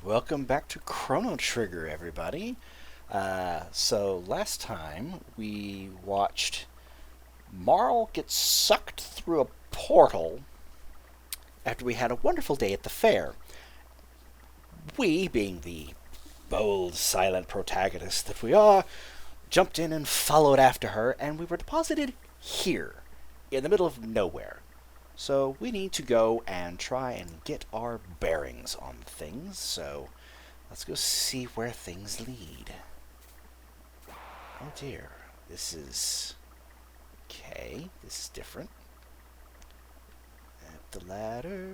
Welcome back to Chrono Trigger, everybody. So last time we watched Marle get sucked through a portal after we had a wonderful day at the fair. We, being the bold, silent protagonist that we are, jumped in and followed after her, and we were deposited here, in the middle of nowhere. So we need to go and try and get our bearings on things. So let's go see where things lead. Oh dear. This is... okay. This is different. Up the ladder.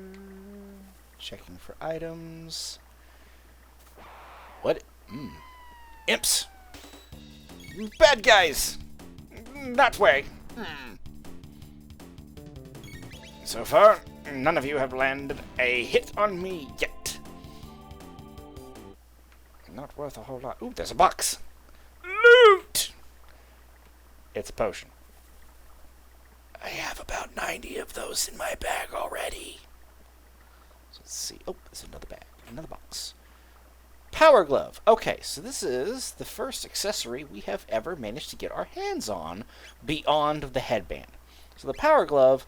Checking for items. What? Imps! Bad guys! That way! So far, none of you have landed a hit on me yet. Not worth a whole lot. Ooh, there's a box. Loot! It's a potion. I have about 90 of those in my bag already. So let's see. Oh, there's another bag. Another box. Power glove. Okay, so this is the first accessory we have ever managed to get our hands on beyond the headband. So the power glove,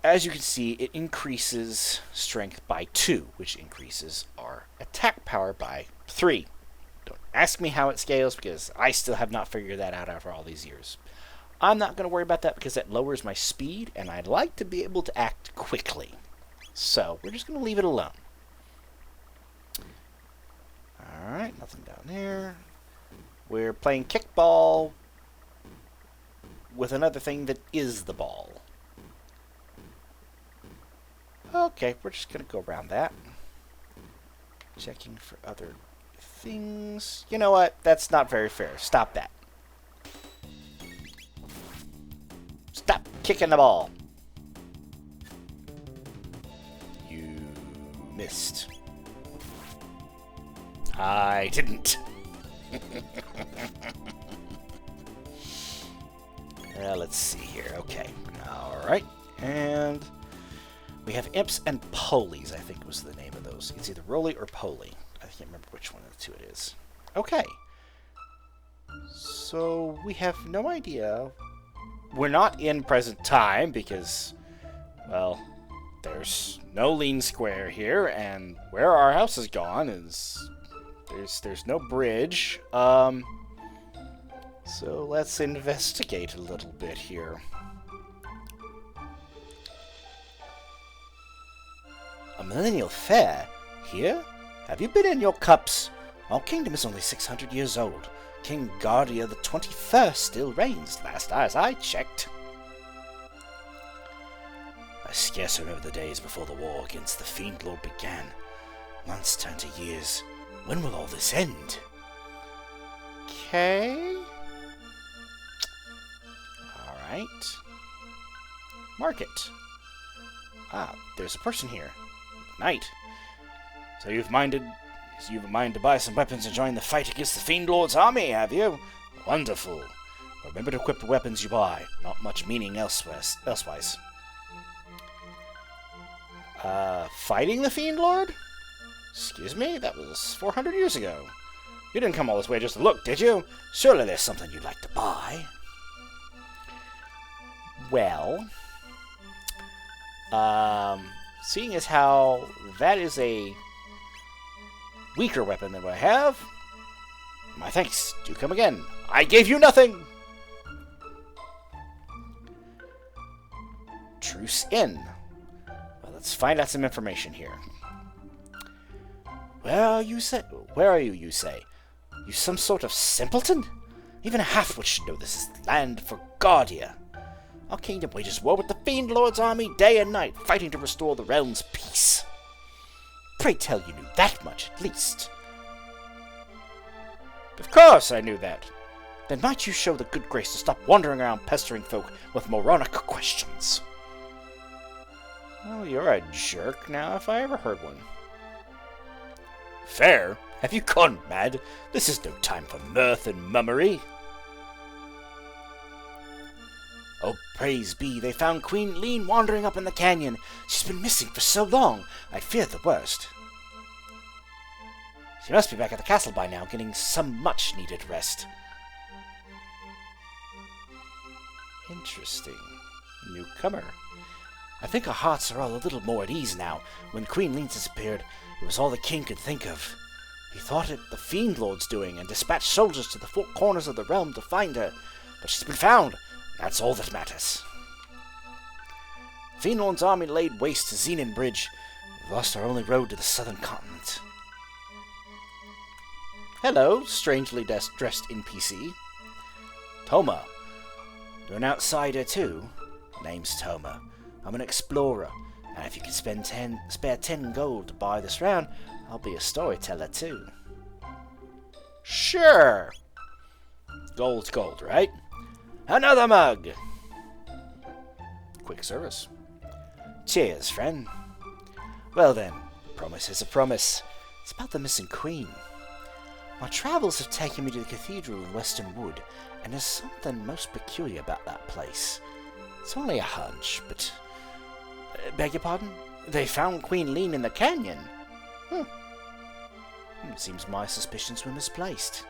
as you can see, it increases strength by 2, which increases our attack power by 3. Don't ask me how it scales, because I still have not figured that out after all these years. I'm not going to worry about that, because that lowers my speed, and I'd like to be able to act quickly. So, we're just going to leave it alone. Alright, nothing down there. We're playing kickball with another thing that is the ball. Okay, we're just going to go around that. Checking for other things. You know what? That's not very fair. Stop that. Stop kicking the ball. You missed. I didn't. Let's see here. Okay. Alright. And we have imps and polies, I think was the name of those. It's either roly or poly. I can't remember which one of the two it is. Okay. So we have no idea. We're not in present time because, well, there's no lean square here, and where our house has gone is there's no bridge. So let's investigate a little bit here. A millennial fair? Here? Have you been in your cups? Our kingdom is only 600 years old. King Guardia the 21st still reigns, last as I checked. I scarce remember the days before the war against the Fiend Lord began. Months turned to years. When will all this end? Okay. Alright. Market. Ah, there's a person here. Knight. So you've a mind to buy some weapons and join the fight against the Fiend Lord's army, have you? Wonderful. Remember to equip the weapons you buy. Not much meaning elsewise. Fighting the Fiend Lord? Excuse me? That was 400 years ago. You didn't come all this way just to look, did you? Surely there's something you'd like to buy. Well, seeing as how that is a weaker weapon than what I have, my thanks. Do come again. I gave you nothing! Truce in. Well, let's find out some information here. Where are you, you say? You some sort of simpleton? Even a half-wit should know this is land for Guardia. Our kingdom wages war with the Fiend Lord's army day and night, fighting to restore the realm's peace. Pray tell you knew that much, at least. Of course I knew that. Then might you show the good grace to stop wandering around pestering folk with moronic questions. Well, you're a jerk now, if I ever heard one. Fair? Have you gone mad? This is no time for mirth and mummery. Oh, praise be, they found Queen Lean wandering up in the canyon. She's been missing for so long, I'd feared the worst. She must be back at the castle by now, getting some much-needed rest. Interesting. Newcomer. I think our hearts are all a little more at ease now. When Queen Lean disappeared, it was all the king could think of. He thought it the Fiend Lord's doing and dispatched soldiers to the four corners of the realm to find her. But she's been found. That's all that matters. Fiend Lord's army laid waste to Xenon Bridge. We've lost our only road to the southern continent. Hello, strangely dressed NPC. Toma. You're an outsider too? Name's Toma. I'm an explorer, and if you can spare 10 gold to buy this round, I'll be a storyteller too. Sure. Gold's gold, right? Another mug. Quick service. Cheers, friend. Well then, promise is a promise. It's about the missing queen. My travels have taken me to the cathedral in Western Wood, and there's something most peculiar about that place. It's only a hunch, but... beg your pardon? They found Queen Lean in the canyon? It seems my suspicions were misplaced.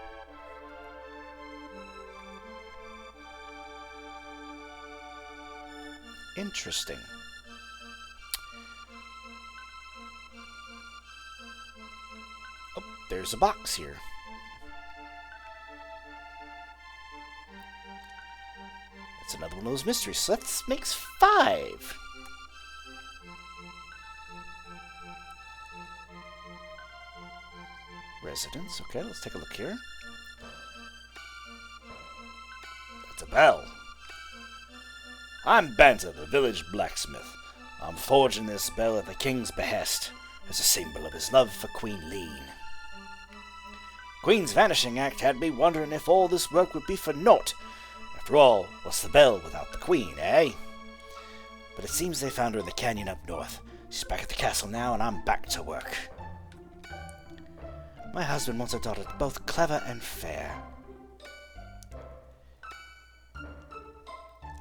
Interesting. Oh, there's a box here. It's another one of those mysteries, so that makes 5. Residence, okay, let's take a look here. That's a bell. I'm Banter, the village blacksmith. I'm forging this bell at the king's behest as a symbol of his love for Queen Lean. Queen's vanishing act had me wondering if all this work would be for naught. After all, what's the bell without the queen, eh? But it seems they found her in the canyon up north. She's back at the castle now, and I'm back to work. My husband wants a daughter both clever and fair.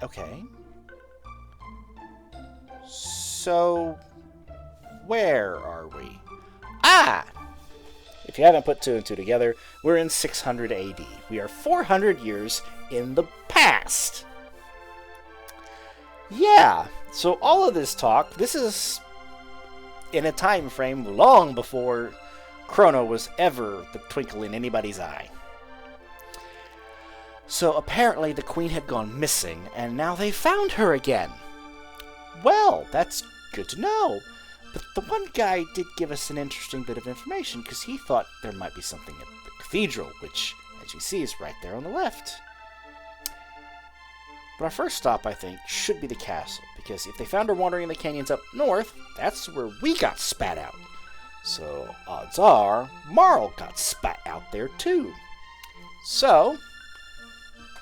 Okay. So, where are we? Ah! If you haven't put 2 and 2 together, we're in 600 AD. We are 400 years in the past. Yeah, so all of this talk, this is in a time frame long before Chrono was ever the twinkle in anybody's eye. So apparently the queen had gone missing, and now they found her again. Well, that's good to know. But the one guy did give us an interesting bit of information, because he thought there might be something at the cathedral, which, as you see, is right there on the left. But our first stop, I think, should be the castle, because if they found her wandering in the canyons up north, that's where we got spat out. So, odds are, Marle got spat out there too. So,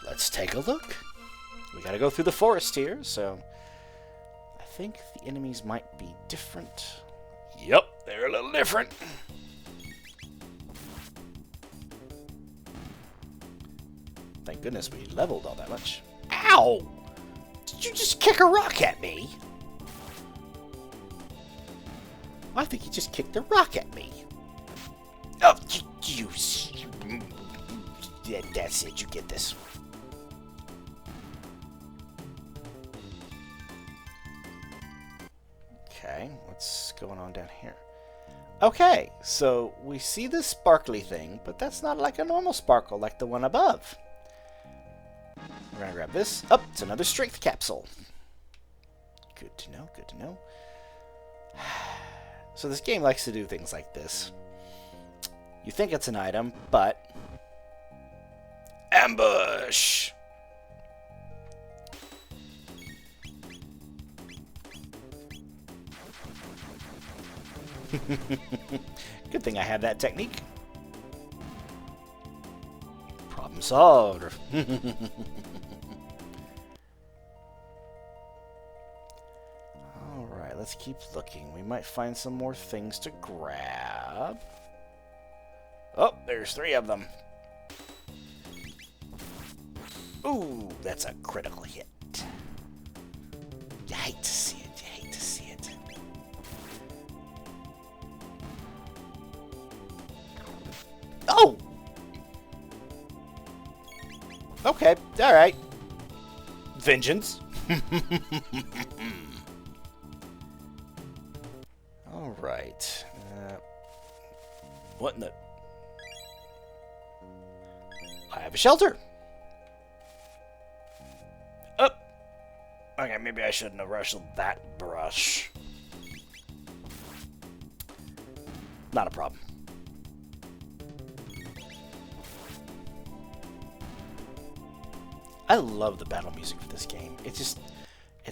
let's take a look. We gotta go through the forest here, so I think the enemies might be different. Yup, they're a little different. Thank goodness we leveled all that much. Ow! Did you just kick a rock at me? I think you just kicked a rock at me. Oh, you... That's it, you get this. Okay, what's going on down here? Okay, so we see this sparkly thing, but that's not like a normal sparkle like the one above. We're gonna grab this. Oh, it's another strength capsule. Good to know, good to know. So this game likes to do things like this. You think it's an item, but... ambush! Good thing I had that technique. Problem solved. Alright, let's keep looking. We might find some more things to grab. Oh, there's 3 of them. Ooh, that's a critical hit. You hate to see it. You hate to see it. Okay, alright. Vengeance. Alright. What in the... I have a shelter. Up. Okay, maybe I shouldn't have rustled that brush. Not a problem. I love the battle music for this game. It's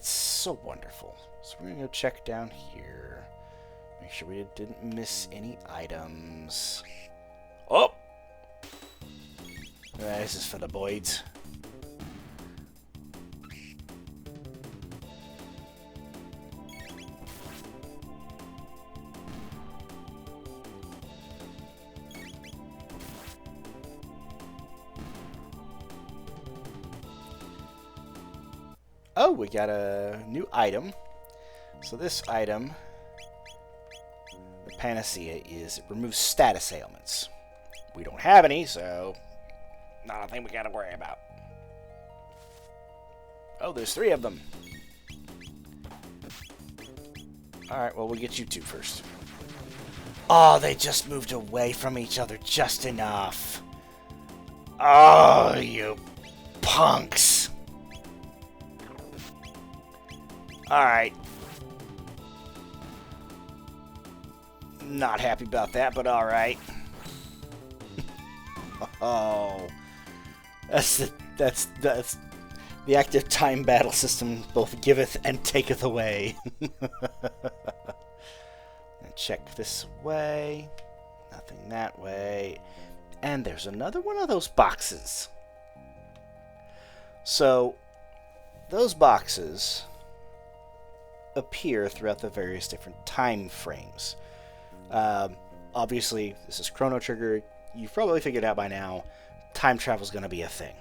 so wonderful. So we're gonna go check down here. Make sure we didn't miss any items. Oh! This is for the boys. Oh, we got a new item. So this item, the panacea, is it removes status ailments. We don't have any, so not a thing we gotta worry about. Oh, there's 3 of them. Alright, well, we'll get you 2 first. Oh, they just moved away from each other just enough. Oh, you punks. Alright. Not happy about that, but alright. Oh. That's the active time battle system both giveth and taketh away. And check this way. Nothing that way. And there's another one of those boxes. So, those boxes appear throughout the various different time frames. Obviously, this is Chrono Trigger. You've probably figured out by now, time travel is going to be a thing.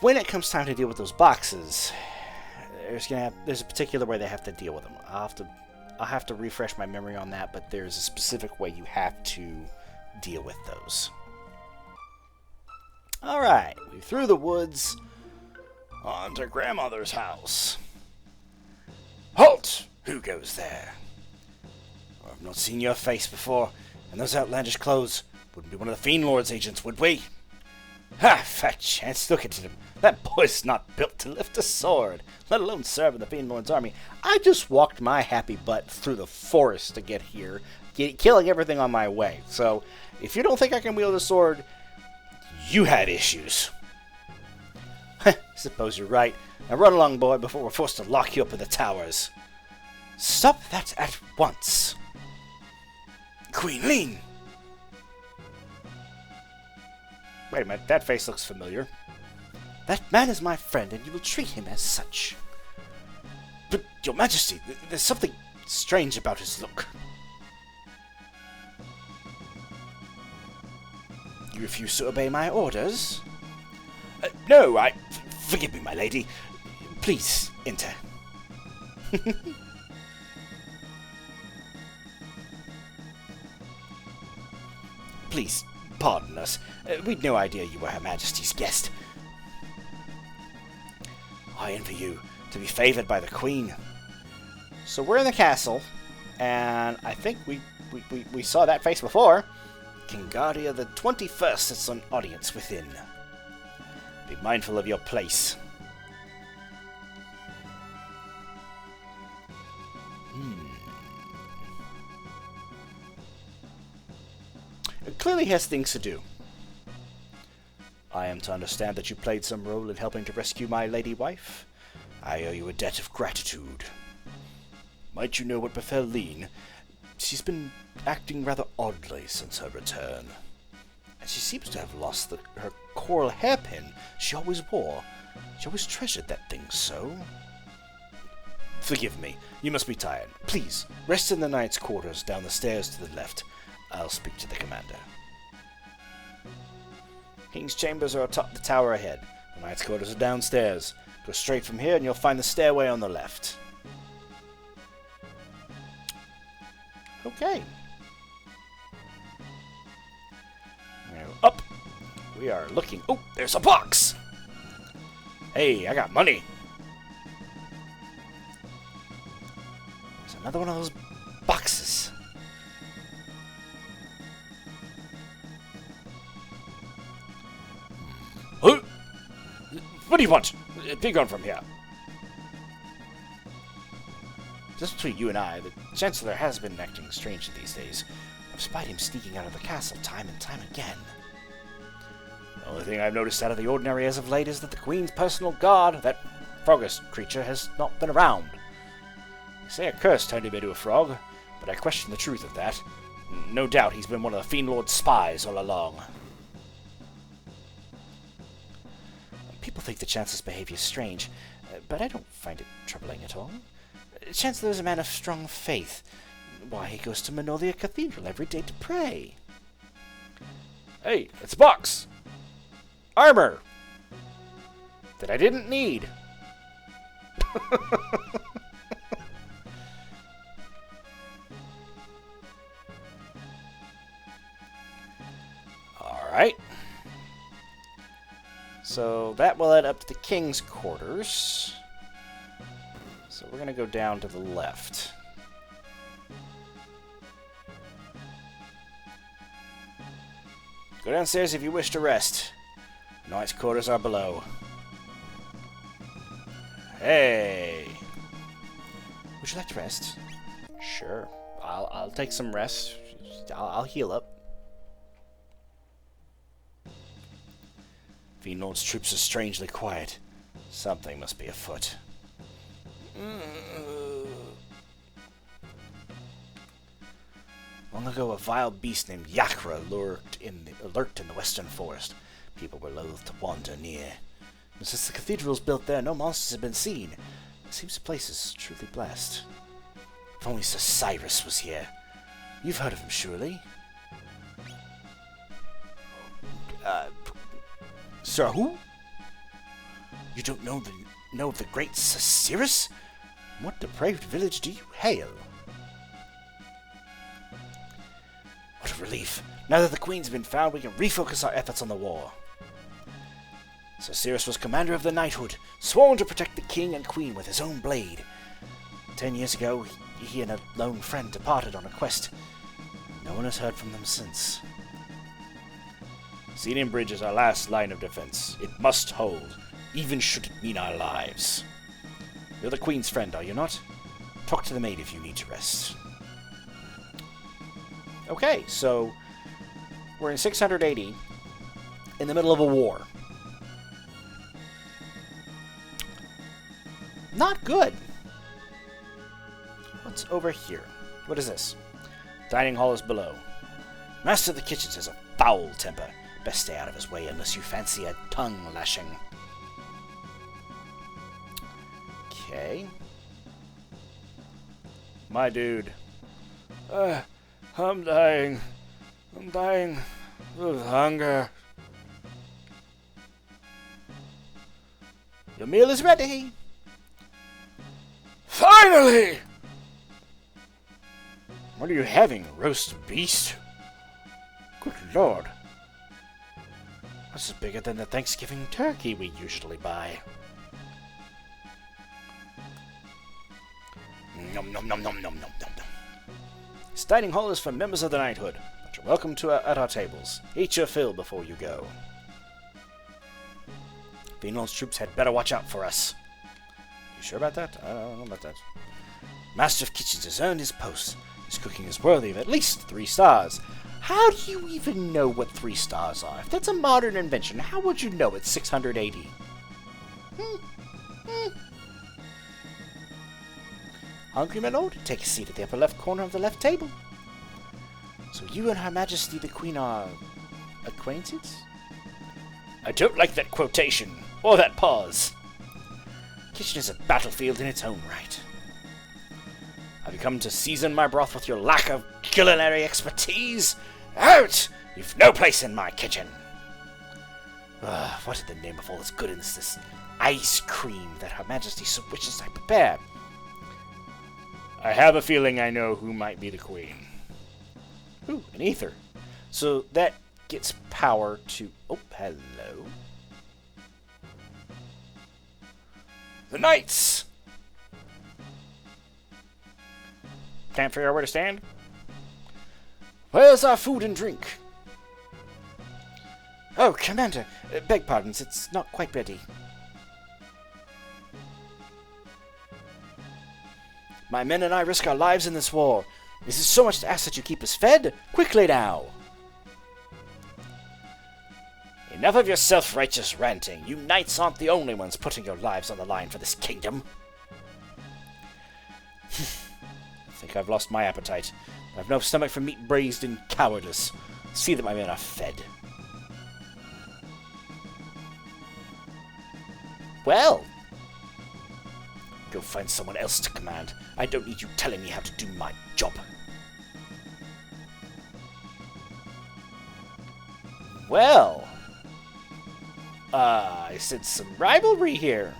When it comes time to deal with those boxes, there's a particular way they have to deal with them. I'll have to refresh my memory on that, but there's a specific way you have to deal with those. Alright, we through the woods on to grandmother's house. Halt! Who goes there? I've not seen your face before, and those outlandish clothes wouldn't be one of the Fiend Lord's agents, would we? Ha! Fat chance, look at him. That boy's not built to lift a sword, let alone serve in the Fiend Lord's army. I just walked my happy butt through the forest to get here, killing everything on my way. So, if you don't think I can wield a sword, you had issues. Suppose you're right. Now run along, boy, before we're forced to lock you up in the towers. Stop that at once. Queen Lean! Wait a minute, that face looks familiar. That man is my friend, and you will treat him as such. But, Your Majesty, there's something strange about his look. You refuse to obey my orders? No, forgive me, my lady. Please, enter. Please, pardon us. We'd no idea you were Her Majesty's guest. I envy you to be favored by the Queen. So we're in the castle, and I think we saw that face before. Kingardia the 21st sits on audience within. Be mindful of your place. It clearly has things to do. I am to understand that you played some role in helping to rescue my lady wife. I owe you a debt of gratitude. Might you know what befell Lean? She's been acting rather oddly since her return. And she seems to have lost her coral hairpin she always wore. She always treasured that thing so. Forgive me, you must be tired. Please, rest in the knight's quarters down the stairs to the left. I'll speak to the commander. King's chambers are atop the tower ahead. The knight's quarters are downstairs. Go straight from here and you'll find the stairway on the left. Okay. Now up We are looking... Oh, there's a box! Hey, I got money. There's another one of those boxes. Huh? What do you want? Be gone from here. Just between you and I, the Chancellor has been acting strangely these days. I've spied him sneaking out of the castle time and time again. The only thing I've noticed out of the ordinary as of late is that the Queen's personal guard, that froggish creature, has not been around. They say a curse turned him into a frog, but I question the truth of that. No doubt he's been one of the Fiend Lord's spies all along. People think the Chancellor's behavior is strange, but I don't find it troubling at all. The Chancellor is a man of strong faith. Why, he goes to Manolia Cathedral every day to pray. Hey, it's a box! Armor! That I didn't need. Alright. So that will add up to the King's quarters. So we're going to go down to the left. Go downstairs if you wish to rest. Knight's quarters are below. Hey! Would you like to rest? Sure. I'll take some rest. I'll heal up. Fiend Lord's troops are strangely quiet. Something must be afoot. Long ago, a vile beast named Yakra lurked in the western forest. People were loath to wander near. But since the cathedral was built there, no monsters have been seen. It seems the place is truly blessed. If only Sir Cyrus was here. You've heard of him, surely? Sir who? You don't know of the great Sir Cyrus? From what depraved village do you hail? What a relief. Now that the Queen's been found, we can refocus our efforts on the war. Sir Cyrus was commander of the knighthood, sworn to protect the King and Queen with his own blade. 10 years ago, he and a lone friend departed on a quest. No one has heard from them since. Seating Bridge is our last line of defense. It must hold, even should it mean our lives. You're the Queen's friend, are you not? Talk to the maid if you need to rest. Okay, so we're in 680, in the middle of a war. Not good. What's over here? What is this? Dining hall is below. Master of the kitchens has a foul temper. Best stay out of his way unless you fancy a tongue lashing. Okay. My dude. I'm dying. I'm dying of hunger. Your meal is ready. Finally! What are you having, roast beast? Good lord. This is bigger than the Thanksgiving turkey we usually buy. Nom nom nom nom nom nom nom. This dining hall is for members of the knighthood, but you're welcome to at our tables. Eat your fill before you go. Fiend Lord's troops had better watch out for us. You sure about that? I don't know about that. Master of Kitchens has earned his post. His cooking is worthy of at least 3 stars. How do you even know what 3 stars are? If that's a modern invention, how would you know it's 680? Hungry, my lord? Take a seat at the upper left corner of the left table. So you and Her Majesty the Queen are acquainted? I don't like that quotation, or that pause. Kitchen is a battlefield in its own right. Have you come to season my broth with your lack of culinary expertise? Out! You've no place in my kitchen. What in the name of all that's good is this ice cream that Her Majesty so wishes I prepare? I have a feeling I know who might be the Queen. Ooh, an ether. So that gets power to... Oh, hello. The Knights! Can't figure out where to stand? Where's our food and drink? Oh, Commander, beg pardons, it's not quite ready. My men and I risk our lives in this war. Is it so much to ask that you keep us fed? Quickly now! Enough of your self-righteous ranting. You knights aren't the only ones putting your lives on the line for this kingdom. I think I've lost my appetite. I've no stomach for meat braised in cowardice. See that my men are fed. Well, go find someone else to command. I don't need you telling me how to do my job. Well, I sense some rivalry here.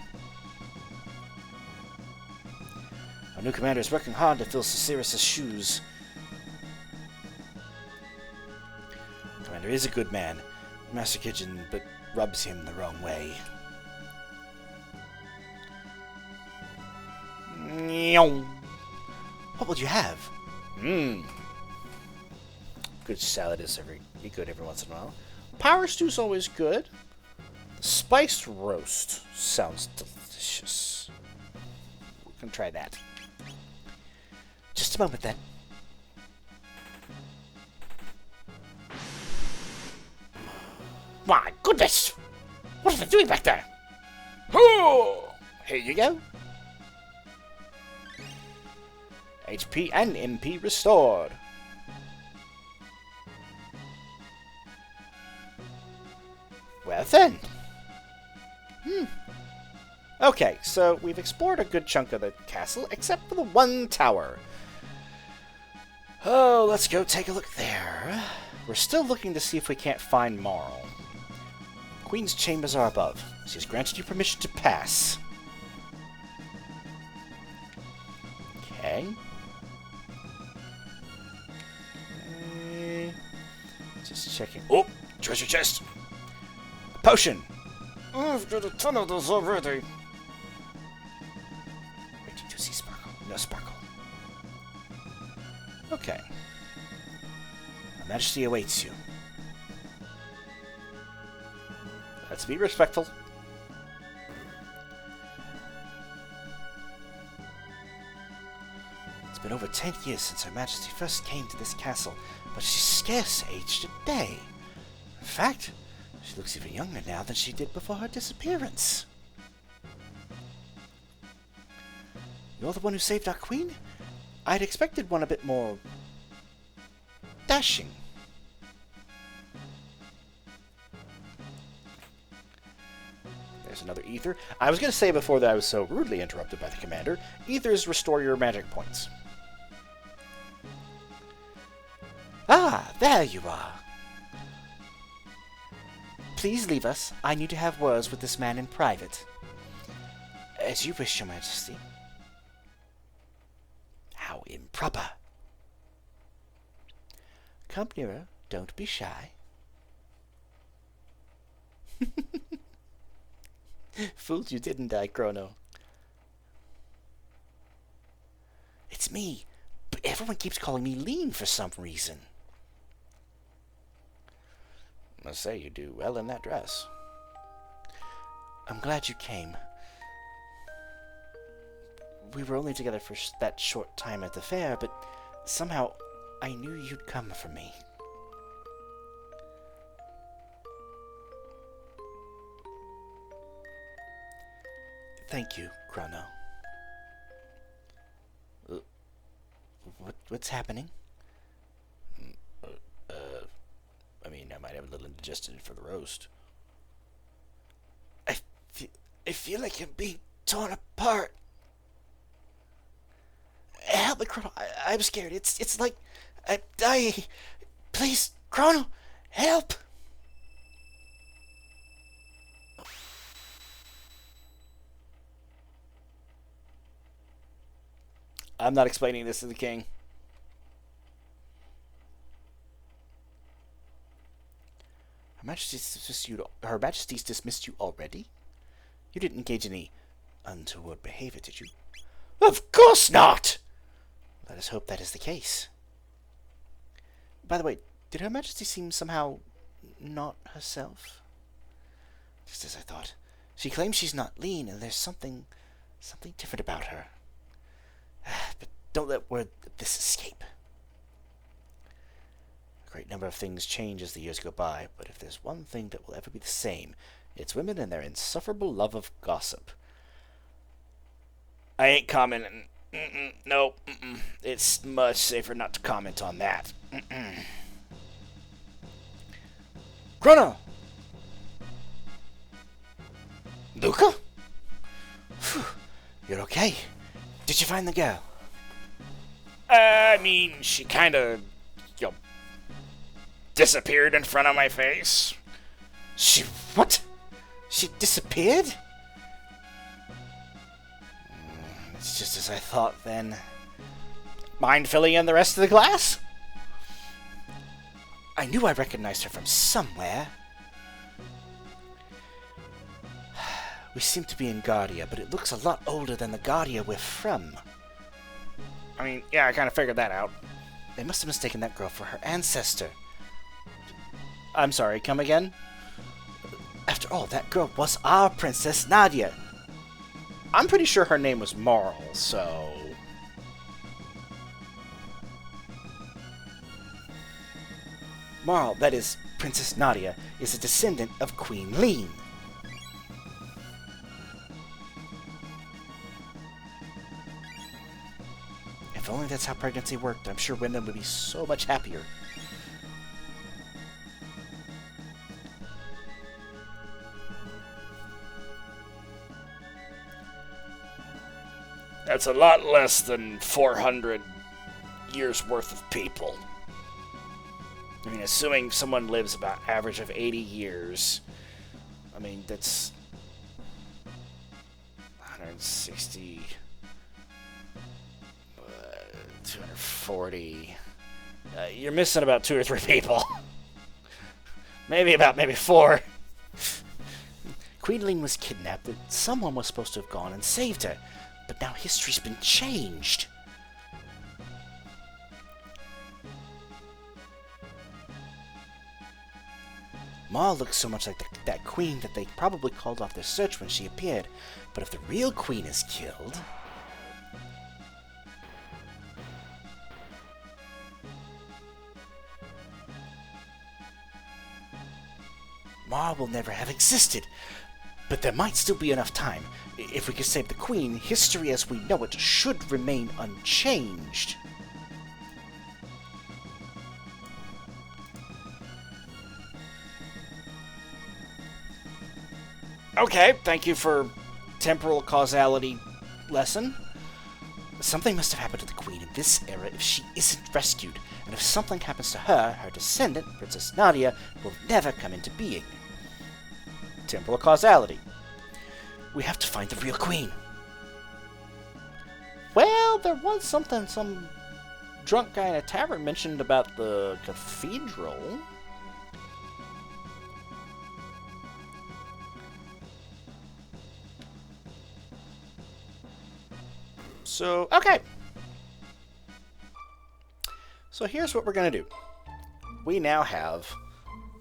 Our new commander is working hard to fill Cyrus's shoes. Commander is a good man, Master Kitchen, but rubs him the wrong way. What would you have? Good salad is good every once in a while. Power stew's always good. The spiced roast sounds delicious. We can try that. Just a moment then. My goodness! What are they doing back there? Oh! Here you go. HP and MP restored. Well then. Okay, so we've explored a good chunk of the castle, except for the one tower. Oh, let's go take a look there. We're still looking to see if we can't find Marle. Queen's chambers are above. She has granted you permission to pass. Okay. Just checking. Oh, treasure chest. A potion. Oh, I've got a ton of those already. Wait, did you see sparkle? No sparkle. Okay. Her Majesty awaits you. Let's be respectful. It's been over 10 years since Her Majesty first came to this castle, but she's scarce aged a day. In fact, she looks even younger now than she did before her disappearance. You're the one who saved our queen? I'd expected one a bit more dashing. There's another ether. I was going to say before that I was so rudely interrupted by the commander, ethers restore your magic points. Ah, there you are. Please leave us. I need to have words with this man in private. As you wish, Your Majesty. How improper. Come nearer. Don't be shy. Fooled you, didn't I, Chrono? It's me, but everyone keeps calling me lean for some reason. I must say, you do well in that dress. I'm glad you came. We were only together for that short time at the fair, but somehow I knew you'd come for me. Thank you, Chrono. What's happening? I mean, I might have a little indigestion for the roast. I feel like I'm being torn apart. Help me, Chrono. I'm scared. It's like I'm dying. Please, Chrono, help! I'm not explaining this to the king. Her Majesty's dismissed you already? You didn't engage in any untoward behavior, did you? Of course not! Let us hope that is the case. By the way, did Her Majesty seem somehow not herself? Just as I thought. She claims she's not lean, and there's something different about her. But don't let word of this escape. A great number of things change as the years go by, but if there's one thing that will ever be the same, it's women and their insufferable love of gossip. I ain't commenting. Nope. It's much safer not to comment on that. Chrono! Luca? Phew. You're okay. Did you find the girl? I mean, she kind of, disappeared in front of my face. She what? She disappeared? It's just as I thought then. Mind filling in the rest of the glass? I knew I recognized her from somewhere. We seem to be in Guardia, but it looks a lot older than the Guardia we're from. I mean, yeah, I kind of figured that out. They must have mistaken that girl for her ancestor. I'm sorry, come again? After all, that girl was our Princess Nadia. I'm pretty sure her name was Marle, so... Marle, that is, Princess Nadia, is a descendant of Queen Lean. If only that's how pregnancy worked, I'm sure women would be so much happier. That's a lot less than 400 years worth of people. I mean, assuming someone lives about average of 80 years, I mean, that's 160, 240. You're missing about 2 or 3 people. maybe 4. Queen Lean was kidnapped, and someone was supposed to have gone and saved her. But now history's been changed. Marle looks so much like that queen that they probably called off their search when she appeared. But if the real queen is killed... Marle will never have existed. But there might still be enough time. If we can save the queen, history as we know it should remain unchanged. Okay, thank you for temporal causality lesson. Something must have happened to the queen in this era if she isn't rescued, and if something happens to her, her descendant, Princess Nadia, will never come into being. Temporal causality. We have to find the real queen. Well, there was something some drunk guy in a tavern mentioned about the cathedral. So, okay. So here's what we're going to do. We now have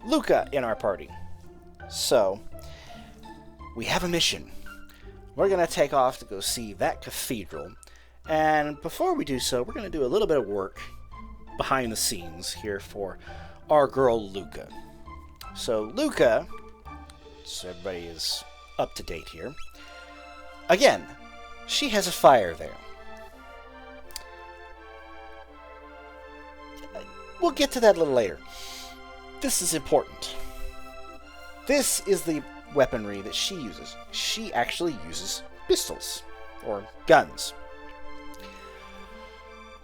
Luca in our party. So, we have a mission. We're going to take off to go see that cathedral. And before we do so, we're going to do a little bit of work behind the scenes here for our girl Luca. So Luca, so everybody is up to date here. Again, she has a fire there. We'll get to that a little later. This is important. This is the weaponry that she uses. She actually uses pistols, or guns.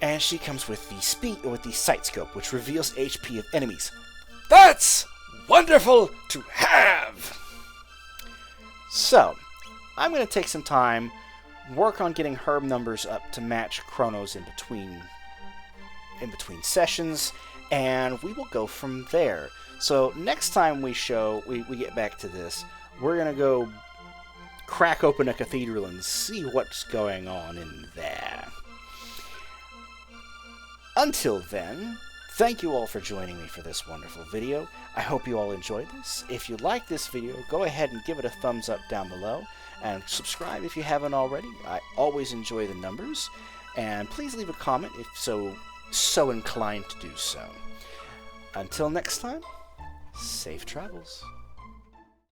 And she comes with the sight scope, which reveals HP of enemies. That's wonderful to have! So, I'm going to take some time, work on getting herb numbers up to match Chrono's in between sessions, and we will go from there. So next time we get back to this, we're going to go crack open a cathedral and see what's going on in there. Until then, thank you all for joining me for this wonderful video. I hope you all enjoyed this. If you like this video, go ahead and give it a thumbs up down below, and subscribe if you haven't already. I always enjoy the numbers, and please leave a comment if so inclined to do so. Until next time, safe travels.